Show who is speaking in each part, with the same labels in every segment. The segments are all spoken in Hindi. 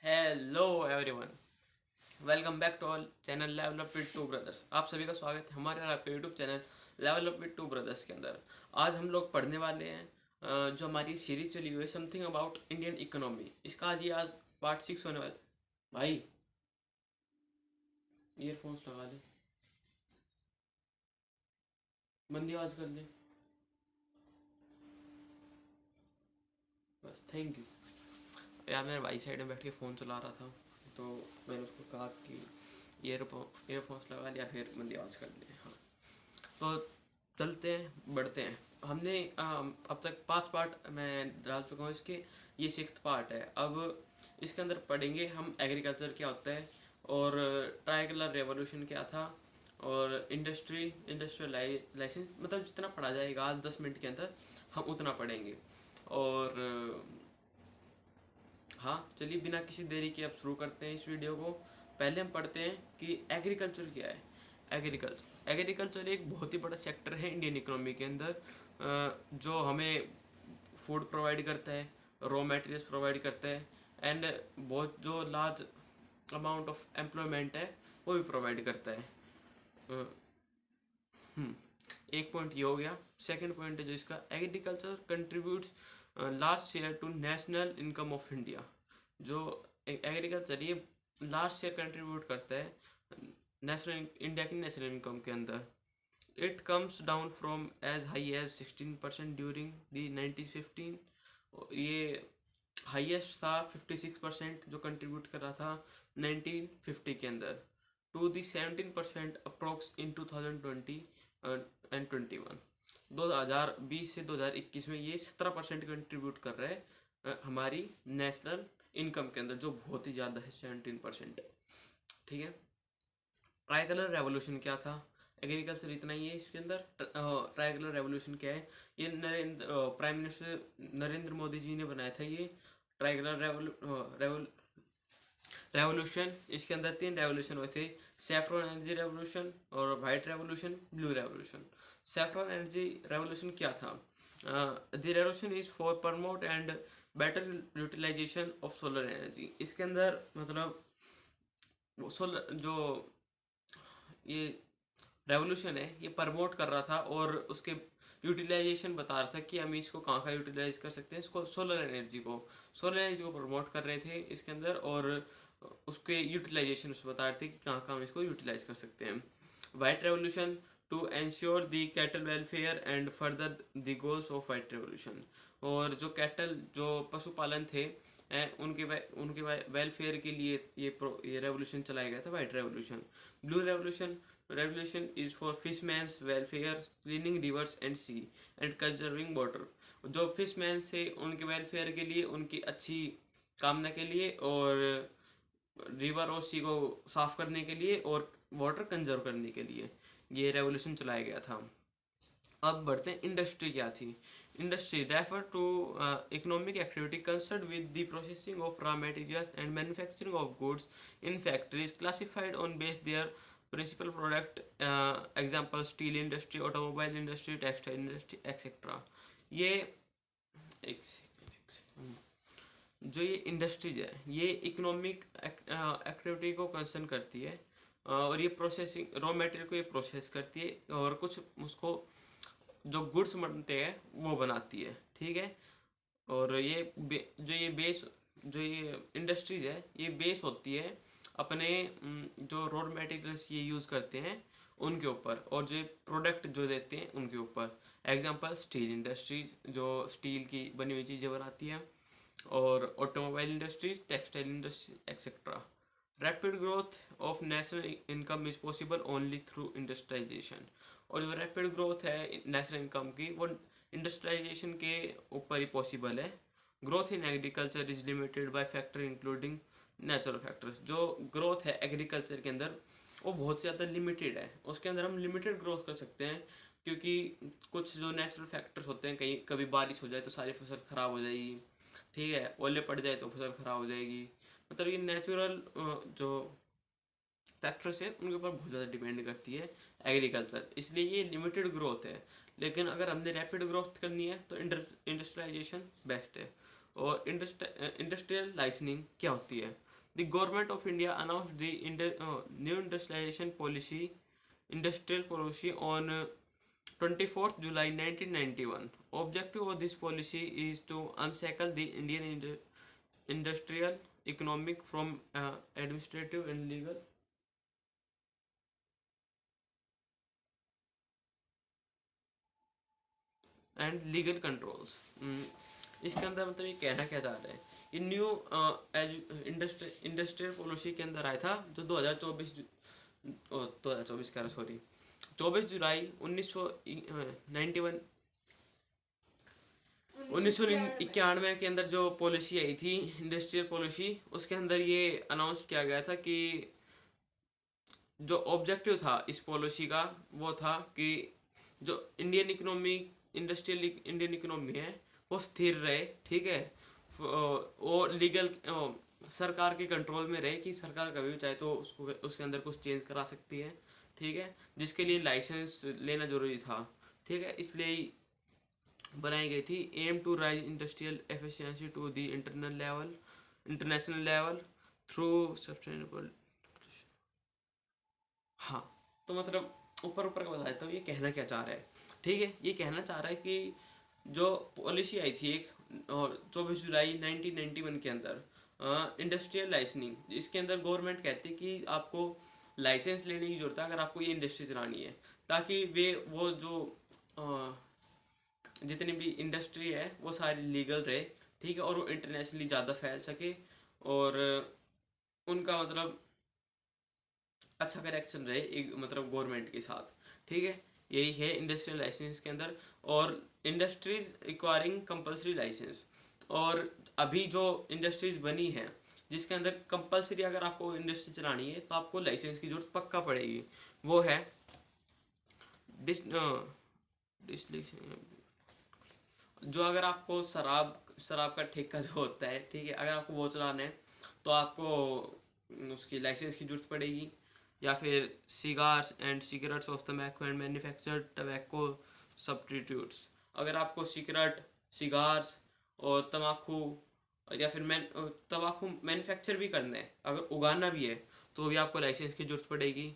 Speaker 1: Hello everyone, welcome back to all channel level up with two brothers. आप सभी का स्वागत है हमारे आपके YouTube channel level up with two brothers के अंदर। आज हम लोग पढ़ने वाले हैं जो हमारी सीरीज चली हुई है समथिंग अबाउट इंडियन इकोनॉमी। इसका आज पार्ट 6 होने वाला। भाई ईयरफोन्स लगा ले, मंदी आवाज कर ले बस, थैंक यू। यार मेरे भाई साइड में बैठ के फ़ोन चला रहा था तो मैंने उसको कहा कि ईयरफोन्स लगा लिया, फिर मंदी आवाज़ कर ले। हाँ, तो चलते हैं, बढ़ते हैं। हमने अब तक 5 पार्ट मैं डाल चुका हूँ इसके। ये 6th पार्ट है। अब इसके अंदर पढ़ेंगे हम एग्रीकल्चर क्या होता है, और ट्रायंगुलर रेवोल्यूशन क्या था, और इंडस्ट्रियल लाइसेंस। मतलब जितना पढ़ा जाएगा आज 10 मिनट के अंदर हम उतना पढ़ेंगे। और हाँ, चलिए बिना किसी देरी के अब शुरू करते हैं इस वीडियो को। पहले हम पढ़ते हैं कि एग्रीकल्चर क्या है। एग्रीकल्चर एक बहुत ही बड़ा सेक्टर है इंडियन इकोनॉमी के अंदर, जो हमें फूड प्रोवाइड करता है, रॉ मटेरियल्स प्रोवाइड करता है, एंड बहुत जो लार्ज अमाउंट ऑफ एम्प्लॉयमेंट है वो भी प्रोवाइड करता है। अ, हम्म, एक पॉइंट ये हो गया। सेकंड पॉइंट है जो इसका, agriculture contributes large share to national income of India. जो एग्रीकल्चर ये लार्ज शेयर कंट्रीब्यूट करता है नेशनल इंडिया की नेशनल इनकम के अंदर। It comes down from as high as 16% during the 1915। ये हाईएस्ट था 56% जो कंट्रीब्यूट कर रहा था 1950 के अंदर, to the 17% approx in 2020 and 21। 2020 से 2021 में ये 17% कंट्रीब्यूट कर रहा है हमारी नेशनल इनकम के अंदर, जो बहुत ही ज़्यादा है, 17% है। ठीक है। ट्राइकलर रेवोल्यूशन क्या था? एग्रीकल्चर इतना ही है इसके अंदर। ट्राइकलर रेवोल्यूशन क्या है? ये प्राइम मिनिस्टर नरेंद्र मोदी जी ने बनाया था ये ट्राइकलर रेवोल्यूशन। इसके अंदर 3 रेवोल्यूशन हुए थे: सैफ्रॉन एनर्जी रेवोल्यूशन, और white revolution, blue revolution. Saffron energy revolution क्या था? The revolution is for promote and better utilization of solar energy. इसके अंदर मतलब सोलर जो ये रेवोल्यूशन है ये प्रमोट कर रहा था, और उसके यूटिलाइजेशन बता रहा था कि हम इसको कहाँ कहाँ यूटिलाइज कर सकते हैं। इसको सोलर एनर्जी को प्रमोट कर रहे थे इसके अंदर, और उसके यूटिलाइजेशन उसमें बता रहे थे कि कहाँ कहाँ हम इसको यूटिलाइज कर सकते हैं। White revolution to ensure the cattle welfare and further the goals of white revolution. और जो कैटल जो पशुपालन थे उनके वेलफेयर के लिए ये रेवोल्यूशन चलाया गया था, white revolution. Blue revolution is for fishmen's welfare, cleaning rivers and sea and conserving water. जो फिशमैन थे उनके वेलफेयर के लिए, उनकी अच्छी कामना के लिए, और रिवर और सी को साफ करने के लिए, और वाटर कंजर्व करने के लिए ये रेवोल्यूशन चलाया गया था। अब बढ़ते हैं, इंडस्ट्री क्या थी। Industry refer to economic activity concern with the processing of raw materials and manufacturing of goods in factories classified on base their principal product. Example steel industry, automobile industry, textile industry etcetera. ये एक सेकंड, जो ये इंडस्ट्रीज है ये इकोनॉमिक एक्टिविटी को कंसर्न करती है, और ये प्रोसेसिंग रॉ मटेरियल को ये प्रोसेस करती है, और कुछ उसको जो गुड्स बनते हैं वो बनाती है। ठीक है। और जो ये इंडस्ट्रीज है ये बेस होती है अपने जो रॉ मटेरियल्स ये यूज़ करते हैं उनके ऊपर, और जो प्रोडक्ट जो देते हैं उनके ऊपर। एग्जांपल स्टील इंडस्ट्रीज जो स्टील की बनी हुई चीज़ें बनाती है, और automobile industries, textile industries etcetera. Rapid growth of national income is possible only through industrialization. और जो रैपिड ग्रोथ है नेशनल इनकम की वो इंडस्ट्रियलाइजेशन के ऊपर ही पॉसिबल है। Growth in agriculture is limited by factor including natural factors. जो ग्रोथ है एग्रीकल्चर के अंदर वो बहुत ज़्यादा लिमिटेड है, उसके अंदर हम लिमिटेड ग्रोथ कर सकते हैं, क्योंकि कुछ जो नेचुरल फैक्टर्स होते हैं, कहीं कभी बारिश हो जाए तो सारी फसल खराब हो जाएगी। ठीक है, ओले पड़ जाए तो फसल खराब हो जाएगी। मतलब ये नेचुरल जो फैक्टर्स हैं उनके ऊपर बहुत ज़्यादा डिपेंड करती है एग्रीकल्चर, इसलिए ये लिमिटेड ग्रोथ है। लेकिन अगर हमने रैपिड ग्रोथ करनी है तो इंडस्ट्रियलाइजेशन बेस्ट है। और इंडस्ट्रियल लाइसनिंग क्या होती है? The government of India announced the new industrial policy on 24th July 1991. Objective of this policy is to unshackle the Indian industrial economic from administrative and legal controls. इसके अंदर मतलब ये कहना क्या चाह रहा है, ये न्यू इंडस्ट्रियल पॉलिसी के अंदर आया था जो 2024 2024 कह रहा सॉरी 24 जुलाई 1991 1991 के अंदर जो पॉलिसी आई थी इंडस्ट्रियल पॉलिसी, उसके अंदर ये अनाउंस किया गया था कि जो ऑब्जेक्टिव था इस पॉलिसी का वो था कि जो इंडस्ट्रियल इंडियन इकोनॉमी है वो स्थिर रहे, ठीक है, वो लीगल सरकार के कंट्रोल में रहे कि सरकार कभी भी चाहे तो उसको उसके अंदर कुछ चेंज करा सकती है, ठीक है, जिसके लिए लाइसेंस लेना जरूरी था, ठीक है, इसलिए बनाई गई थी। Aim to raise industrial efficiency to the international level through sustainable. हाँ, तो मतलब ऊपर ऊपर का बताया तो ये कहना क्या चाह रहा है, ठीक है, ये कहना चाह रहा है कि जो पॉलिसी आई थी एक और 24 जुलाई 1991 के अंदर इंडस्ट्रियल लाइसेंसिंग, इसके अंदर गवर्नमेंट कहती है कि आपको लाइसेंस लेने की जरूरत है अगर आपको ये इंडस्ट्री चलानी है, ताकि वो जो जितनी भी इंडस्ट्री है वो सारी लीगल रहे, ठीक है, और वो इंटरनेशनली ज़्यादा फैल सके और उनका मतलब अच्छा कनेक्शन रहे एक मतलब गवर्नमेंट के साथ, ठीक है, यही है इंडस्ट्रियल लाइसेंस के अंदर। और इंडस्ट्रीज रिक्वायरिंग कंपलसरी लाइसेंस, और अभी जो इंडस्ट्रीज बनी है जिसके अंदर कंपलसरी अगर आपको इंडस्ट्री चलानी है तो आपको लाइसेंस की जरूरत पक्का पड़ेगी, वो है डिस जो अगर आपको शराब का ठेका जो होता है, ठीक है, अगर आपको वो चलाना है तो आपको उसकी लाइसेंस की जरूरत पड़ेगी, या फिर सिगार्स एंड सिगरेट्स ऑफ तम्बाकू एंड मैन्युफैक्चर्ड टबैको सब्स्टिट्यूट्स, अगर आपको सिगरेट सिगार्स और तम्बाकू या फिर तम्बाकू मैन्युफैक्चर भी करना है, अगर उगाना भी है तो भी आपको लाइसेंस की जरूरत पड़ेगी।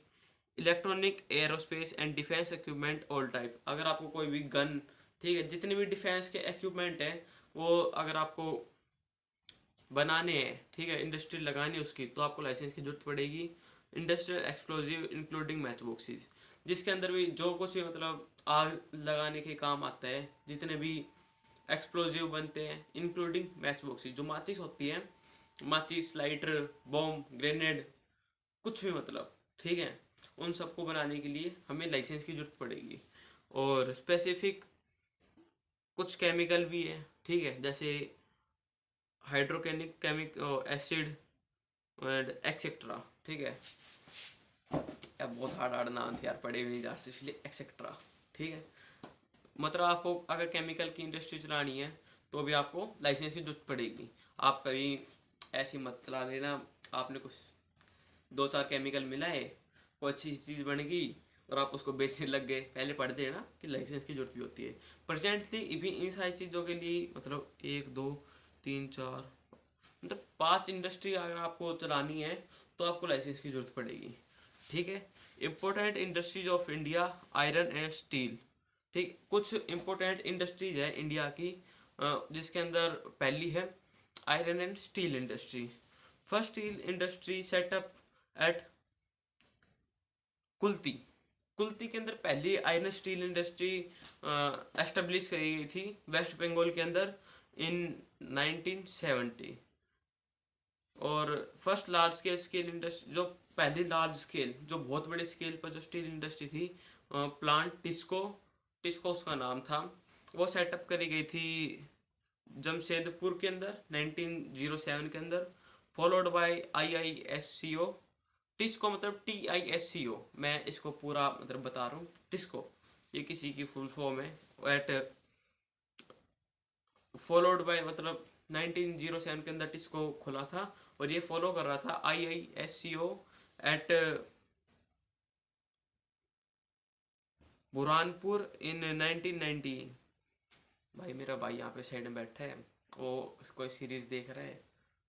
Speaker 1: Electronic aerospace and defence equipment all type, अगर आपको कोई भी गन, ठीक है, जितने भी डिफेंस के इक्विपमेंट है वो अगर आपको बनाने हैं, ठीक है, इंडस्ट्री लगानी है उसकी, तो आपको लाइसेंस की जरूरत पड़ेगी। Industrial explosive including match boxes, जिसके अंदर भी जो कुछ भी मतलब आग लगाने के काम आता है, जितने भी एक्सप्लोजिव बनते हैं इंक्लूडिंग मैच बॉक्सेस, जो माचिस होती है, माचिस, लाइटर, बॉम्ब, ग्रेनेड, कुछ भी मतलब, ठीक है, उन सबको बनाने के लिए हमें लाइसेंस की जरूरत पड़ेगी। और स्पेसिफिक कुछ केमिकल भी है, ठीक है, जैसे हाइड्रोकेनिक केमिक एसिड एंड एक्सेट्रा, ठीक है, अब बहुत हार्ड हार्ड नाम थे यार, पढ़े भी नहीं जा रहे इसलिए एक्सेट्रा, ठीक है, मतलब आपको अगर केमिकल की इंडस्ट्री चलानी है तो भी आपको लाइसेंस की जरूरत पड़ेगी। आप कभी ऐसी मत चला लेना, आपने कुछ दो चार केमिकल मिला है, वो अच्छी चीज़ बन गई और आप उसको बेचने लग गए, पहले पढ़ देना कि लाइसेंस की जरूरत भी होती है। प्रेजेंटली भी इन सारी चीज़ों के लिए मतलब एक दो तीन चार मतलब 5 इंडस्ट्री अगर आपको चलानी है तो आपको लाइसेंस की जरूरत पड़ेगी, ठीक है। Important industries of India, iron and steel, ठीक, कुछ इम्पोर्टेंट इंडस्ट्रीज है इंडिया की जिसके अंदर पहली है iron and steel industry. First steel industry setup at Kulti, Kulti के अंदर पहली आयरन स्टील इंडस्ट्री एस्टेब्लिश करी गई थी वेस्ट बंगाल के अंदर इन 1970। और फर्स्ट लार्ज स्केल इंडस्ट्री, जो पहली लार्ज स्केल जो बहुत बड़े स्केल पर जो स्टील इंडस्ट्री थी, प्लांट टिस्को उसका नाम था, वो सेटअप करी गई थी जमशेदपुर के अंदर 1907 के अंदर, फॉलोड बाय IISCO। टिस्को मतलब TISCO, मैं इसको पूरा मतलब बता रहा हूँ, टिस्को ये किसी की फुल फॉर्म है, एट फॉलोड बाय मतलब 1907 के अंदर टिस्को खुला था और ये फॉलो कर रहा था IISCO एट बुरहानपुर इन 1990। भाई मेरा भाई यहाँ पे साइड में बैठा है, वो कोई सीरीज देख रहा है,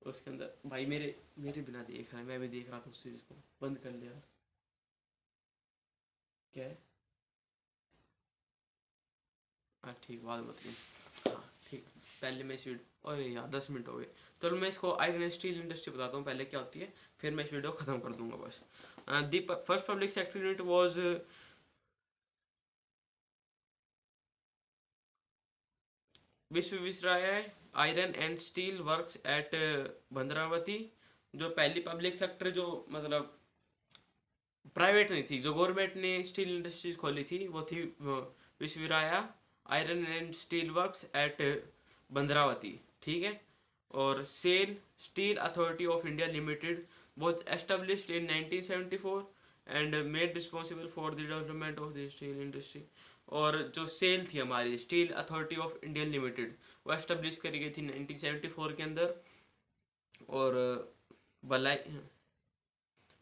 Speaker 1: उसके अंदर भाई मेरे मेरे बिना देख रहा है, मैं भी देख रहा था उस सीरीज को। बंद कर लिया यार। क्या है? हाँ ठीक, बाद में बताइए। हाँ ठीक। पहले मैं इस वीडियो, अरे यार 10 मिनट हो गए। चलो मैं इसको आयरन एंड स्टील इंडस्ट्री बताता हूँ पहले क्या होती है, फिर मैं इस वीडियो को खत्म कर दूंगा बस। The first public sector unit was Visvesvaraya iron and steel works at Bhadravati. जो पहली पब्लिक सेक्टर जो मतलब प्राइवेट नहीं थी, जो गवर्नमेंट ने स्टील इंडस्ट्रीज खोली थी वो थी Visvesvaraya iron and steel works at Bhadravati. ठीक है। और SAIL steel authority of India limited was established in 1974 and made responsible for the development of the steel industry। और जो सेल थी हमारी steel authority of India limited, वो एस्टेब्लिश करी गई थी 1974 के अंदर। और भलाई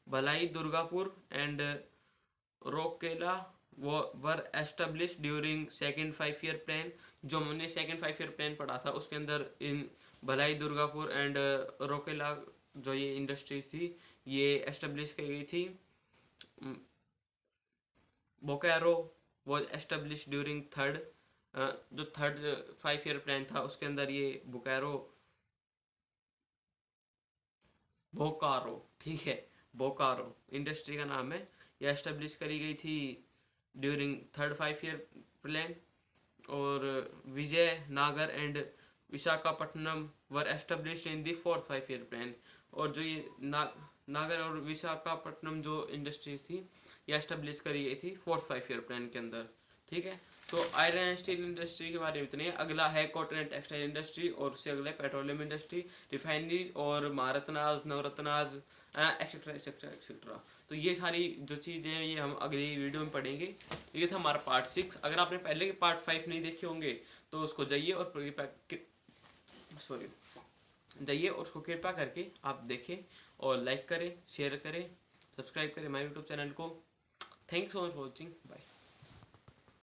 Speaker 1: भलाई दुर्गापुर एंड रोकेला वो were establish during second 5 year plan. जो हमने सेकेंड 5 ईयर प्लान पढ़ा था उसके अंदर इन भलाई दुर्गापुर एंड रोकेला जो ये इंडस्ट्रीज थी ये एस्टेब्लिश की गई थी। बोकारो वो एस्टेब्लिश ड्यूरिंग थर्ड, जो थर्ड 5 ईयर प्लान था उसके अंदर ये बोकारो बोकारो ठीक है, बोकारो इंडस्ट्री का नाम है। यह एस्टेब्लिश करी गई थी ड्यूरिंग थर्ड 5 ईयर प्लान। और विजय नागर and Visakhapatnam were established in the fourth 5 year plan. और जो ये नागर और विशाखापट्टनम जो इंडस्ट्रीज थी ये एस्टेब्लिश करी गई थी फोर्थ 5 ईयर प्लान के अंदर। ठीक है। तो आयरन एंड स्टील इंडस्ट्री के बारे में इतने। अगला है कॉटन एंड टेक्सटाइल इंडस्ट्री, और उससे अगला है पेट्रोलियम इंडस्ट्री, रिफाइनरीज और महारत्नाज नवरत्नाज एक्सेट्रा एक्सेट्रा एक्सेट्रा। तो ये सारी जो चीज़ें हैं ये हम अगली वीडियो में पढ़ेंगे। ये था हमारा पार्ट 6। अगर आपने पहले के पार्ट 5 नहीं देखे होंगे तो उसको जाइए और जाइए और उसको कृपया करके आप देखें और लाइक करें, शेयर करें, सब्सक्राइब करें हमारे यूट्यूब चैनल को। Thanks for watching, bye.